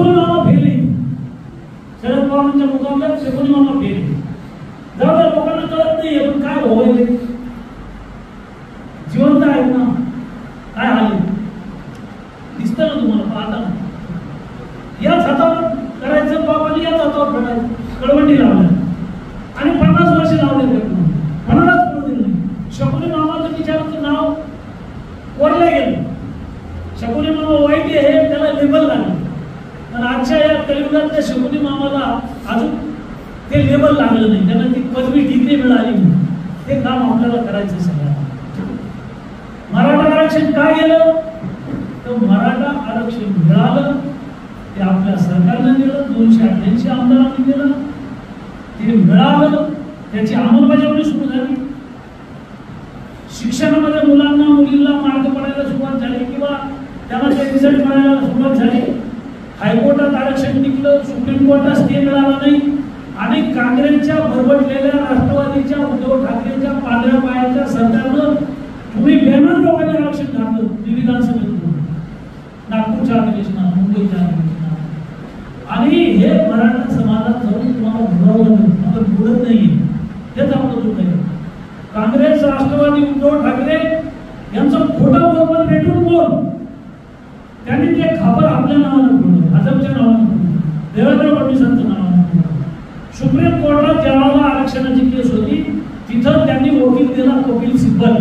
शकुनी मामा फेल आहे. शरद पवारांच्या मुकाबल्यात शकुनी मामा फेल आहे. जाऊ द्या, लोकांना कळत नाही पण काय होईल. जिवंत आहेत ना, काय हाल दिसत ना तुम्हाला पाहता ना. याच हातावर करायचं बाबांनी, याच हातावर फेडायचं. कळवंडी लावल्या आणि 50 वर्ष लावले. कोणालाच कळू दिलं नाही. शकुनी मामाचं विचाराचं नाव कोरलं गेलं. शकुनी मामा वाईट आहे त्याला लेबल लागलं. पण आजच्या या कलियुगातल्या शकुनी मामाला अजून ते लेबल लागलं नाही. त्यांना ती पदवी डिग्री मिळाली नाही. ते काम आपल्याला करायचं सगळं. मराठा आरक्षण काय गेलं तर मराठा आरक्षण मिळालं ते आपल्या सरकारनं दिलं. 288 आमदारांनी दिलं. ते मिळालं, त्याची अंमलबजावणी सुरू झाली. शिक्षणामध्ये मुलांना मुलींना मार्ग पडायला सुरुवात झाली किंवा त्यांना ते रिझल्ट मिळायला सुरुवात झाली. हायकोर्टात आरक्षण टिकलं, सुप्रीम कोर्टात स्टे मिळाला नाही आणि काँग्रेसच्या भरभटलेल्या राष्ट्रवादीच्या उद्धव ठाकरेंच्या पांढऱ्या पायाच्या सरकारनं तुम्ही बेमान लोकांनी आरक्षण घातलं. विधानसभेत, नागपूरच्या अधिवेशनात, मुंबईच्या अधिवेशनात. आणि हे मराठा समाजात जाऊन तुम्हाला बोलावलं नाही, आपण बोलत नाही. हेच आपलं दुःख आहे. काँग्रेस, राष्ट्रवादी, उद्धव ठाकरे यांचं खोटं बोलून भेटून बोल त्यांनी ते खापर आपल्या नावानं ठेवलं, भाजपच्या नावानं ठेवलं, देवेंद्र फडणवीसांच्या नावानं ठेवलं. सुप्रीम कोर्टात ज्यावेळेला आरक्षणाची केस होती तिथं त्यांनी वकील दिला कपिल सिब्बल.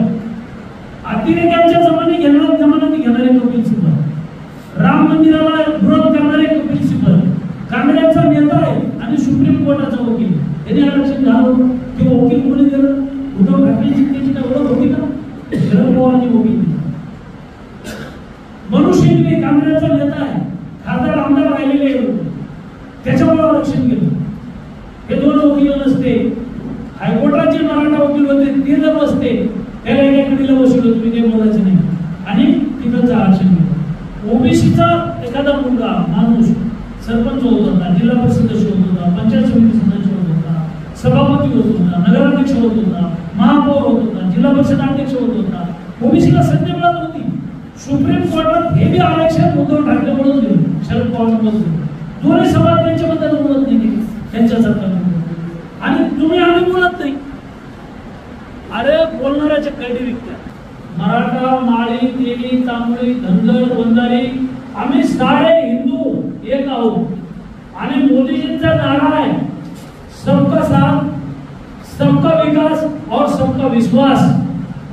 अतिरेक्यांच्या जमान्यात घेणारे कपिल सिब्बल, राम मंदिराला विरोध करणारे कपिल सिब्बल, काँग्रेसचा नेता आहे आणि सुप्रीम कोर्टाचा वकील. यांनी आरक्षण झालं ते वकील कोणी दिलं? उद्धव ठाकरेंची त्याची काय ओळख होती का? शरद पवारांनी वकील दिलं. मनुष्य काँग्रेसचा नेता आहे, खासदार आमदार राहिलेले त्याच्यामुळे आरक्षण गेलं. हे दोन वकील नसते, हायकोर्टाचे मराठा वकील होते ते जर नसते त्याला एका कडीला बसवलं तुम्ही काही बोलायचं नाही आणि तिकडचं आरक्षण गेलं. ओबीसीचा एखादा मुलगा माणूस सरपंच होत होता, जिल्हा परिषद सदस्य होत होता, पंचायत समिती सदस्य होत होता, सभापती होत होता, नगराध्यक्ष होत होता, महापौर होत होता, जिल्हा परिषद अध्यक्ष होत होता. ओबीसीला संधी मिळत होती. सुप्रीम कोर्टात हे बी आरक्षण उद्धव ठाकरे म्हणून दिलं, शरद पवार म्हणून दिलं. दोन्ही सभा त्यांच्याबद्दल बोलत नाही त्यांच्या सरकारमध्ये आणि तुम्ही आम्ही बोलत नाही. अरे बोलणाऱ्याच्या कैदी विकत्या. मराठा, माळी, तेली, तांबळी, धनगर, वंजारी आम्ही सारे हिंदू एक आहोत आणि मोदीजींचा नारा आहे सबका साथ, सबका विकास और सबका विश्वास.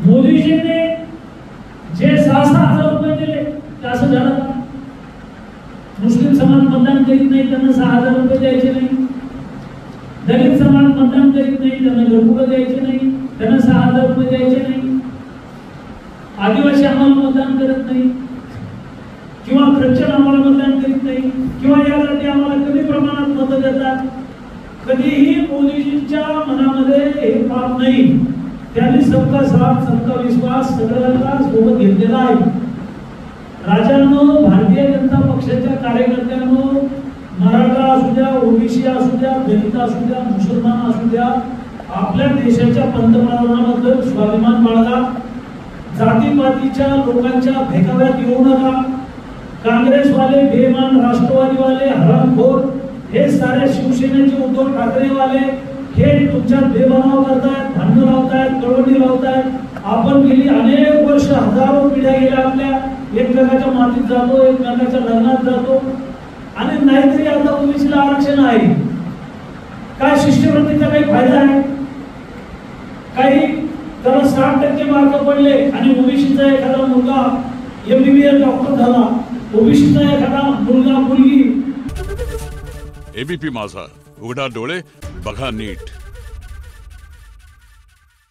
मोदीजींनी जे 6,000 रुपये दिले ते असं झालं का? मुस्लिम समाज मतदान करीत नाही त्यांना 6,000 रुपये द्यायचे नाही. दलित समाज मतदान करीत नाही त्यांना घरकुलं द्यायचे नाही, त्यांना 6,000 रुपये द्यायचे नाही. आदिवासी आम्हाला मतदान करत नाही किंवा ख्रिश्चन आम्हाला मतदान करीत नाही किंवा यासाठी आम्हाला कमी प्रमाणात मतं देतात. कधीही मोदीजींच्या मनामध्ये हे पाप नाही. त्यांनी सबका साथ, सबका विश्वास सगळ्यांना सोबत घेतलेला आहे. राजांनो, भारतीय जनता पक्षाच्या कार्यकर्त्यांनो, मराठा असू द्या, ओबीसी असू द्या, दलित असू द्या, मुसलमान असू द्या, आपल्या देशाच्या पंतप्रधानाबद्दल स्वाभिमान बाळगा. जातीपातीच्या लोकांच्या भेकाव्यात येऊ नका. काँग्रेसवाले बेमान, राष्ट्रवादीवाले हरामखोर, हे सारे शिवसेनेचे उद्धव ठाकरेवाले हे तुमच्यात बेबनाव करतायत, भांडण लावतायत, कळवणी लावतायत. आपण गेली अनेक वर्ष, हजारो पिढ्या गेल्या आपल्या एकमेकाच्या मातीत जातो, एकमेकाच्या लग्नात जातो आणि नाहीतरी आता ओबीसीला आरक्षण आहे. काय शिष्यवृत्तीचा काही फायदा आहे? काही त्याला 60% मार्क पडले आणि ओबीसीचा एखादा मुलगा MBBS डॉक्टर झाला, ओबीसीचा एखादा मुलगा मुलगी. एबीपी माझा, उघडा डोळे बघा नीट.